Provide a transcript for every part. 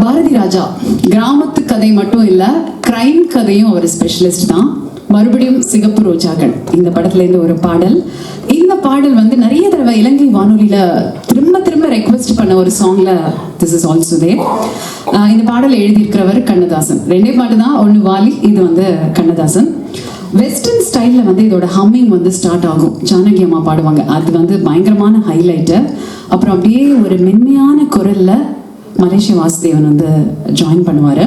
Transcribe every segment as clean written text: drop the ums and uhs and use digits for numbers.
பாரதி ராஜா கிராமத்து கதை மட்டும் இல்ல, கிரைம் கதையும் அவர் ஸ்பெஷலிஸ்ட் தான். மறுபடியும் சிகப்பு ரோஜாக்கள் இந்த படத்துல இருந்து ஒரு பாடல். இந்த பாடல் வந்து நிறைய தடவை இலங்கை வானொலியில திரும்ப திரும்ப ரெக்வெஸ்ட் பண்ண ஒரு சாங்ல திஸ் இஸ் ஆல்சோ தேர். இந்த பாடல் எழுதியிருக்கிறவர் கண்ணதாசன். ரெண்டே பாட்டு தான், ஒன்று வாலி, இது வந்து கண்ணதாசன். வெஸ்டர்ன் ஸ்டைலில் வந்து இதோட ஹம்மிங் வந்து ஸ்டார்ட் ஆகும். ஜானகி அம்மா பாடுவாங்க, அது வந்து பயங்கரமான ஹைலைட்டு. அப்புறம் அப்படியே ஒரு மென்மையான குரலில் மலேசிய வாசுதேவன் வந்து ஜாயின் பண்ணுவார்.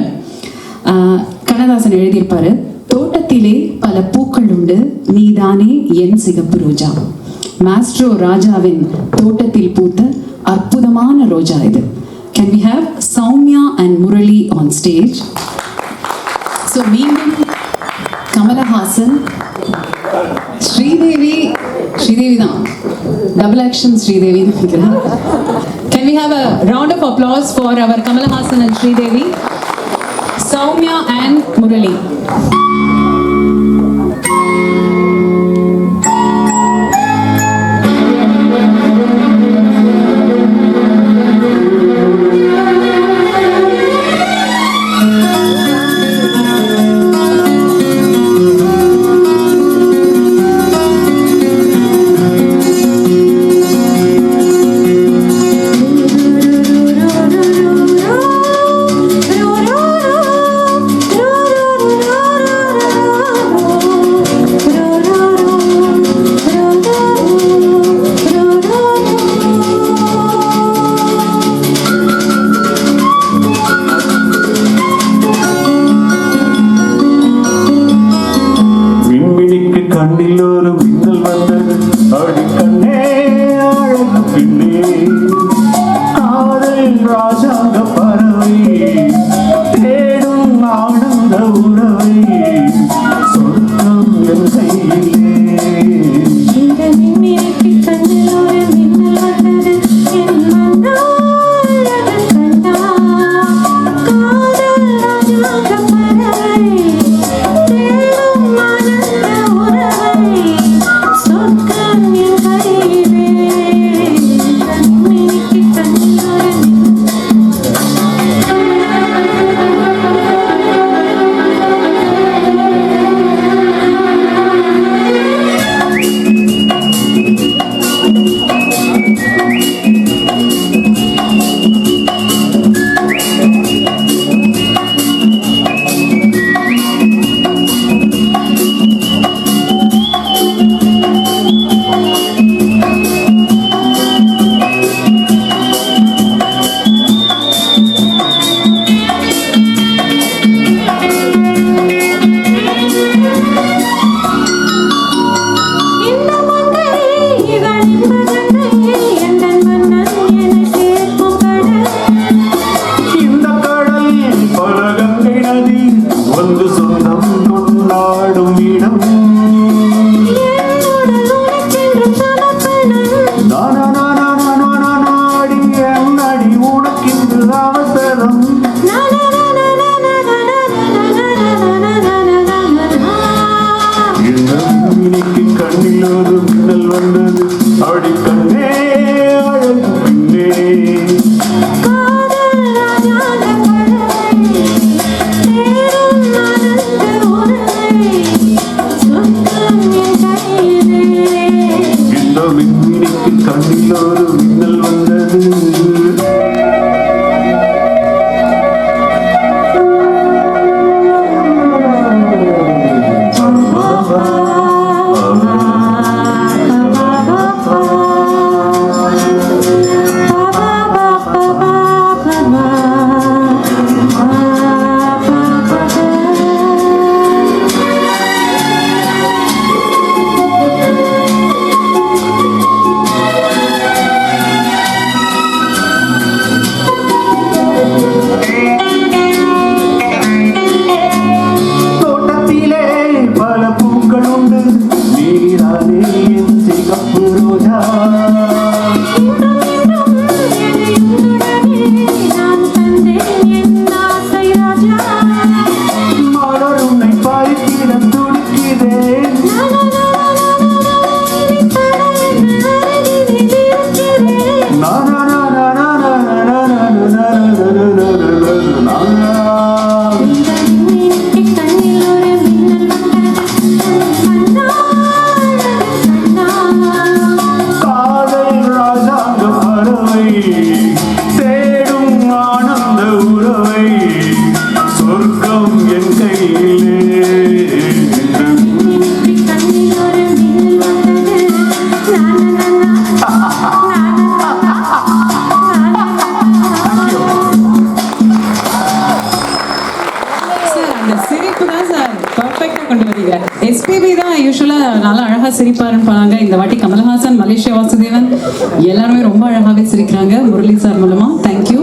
கண்ணதாசன் எழுதியிருப்பாரு, தோட்டத்திலே பல பூக்கள் உண்டு, நீதானே என் சிகப்பு ரோஜா. மாஸ்ட்ரோ ராஜாவின் தோட்டத்தில் பூத்த அற்புதமான ரோஜா இது. Can we have Soumya and Murali on stage? So மீண்டும் கமலஹாசன், ஸ்ரீதேவி தான், டபுள் ஆக்ஷன் ஸ்ரீதேவி நினைக்கிறேன். Can we have a round of applause for our Kamalhasan and Sridevi, Soumya and Murali. காதல் ராஜாங்க பறவை தேடும் ஆனந்த உறவை சொர்க்கம் என் கையிலே. சார், அந்த சிரிப்பு தான் சார் பர்ஃபெக்டா கொண்டு வரீங்க. எஸ்பிபி தான் யூஸ்வலா நல்லா அழகா சிரிப்பாருன்னு போனாங்க. இந்த வாட்டி கமலஹாசன், மலேசியா வாசுதேவன் எல்லாருமே ரொம்ப அழகாவே சிரிக்கிறாங்க முரளி சார் மூலமா. தேங்க்யூ.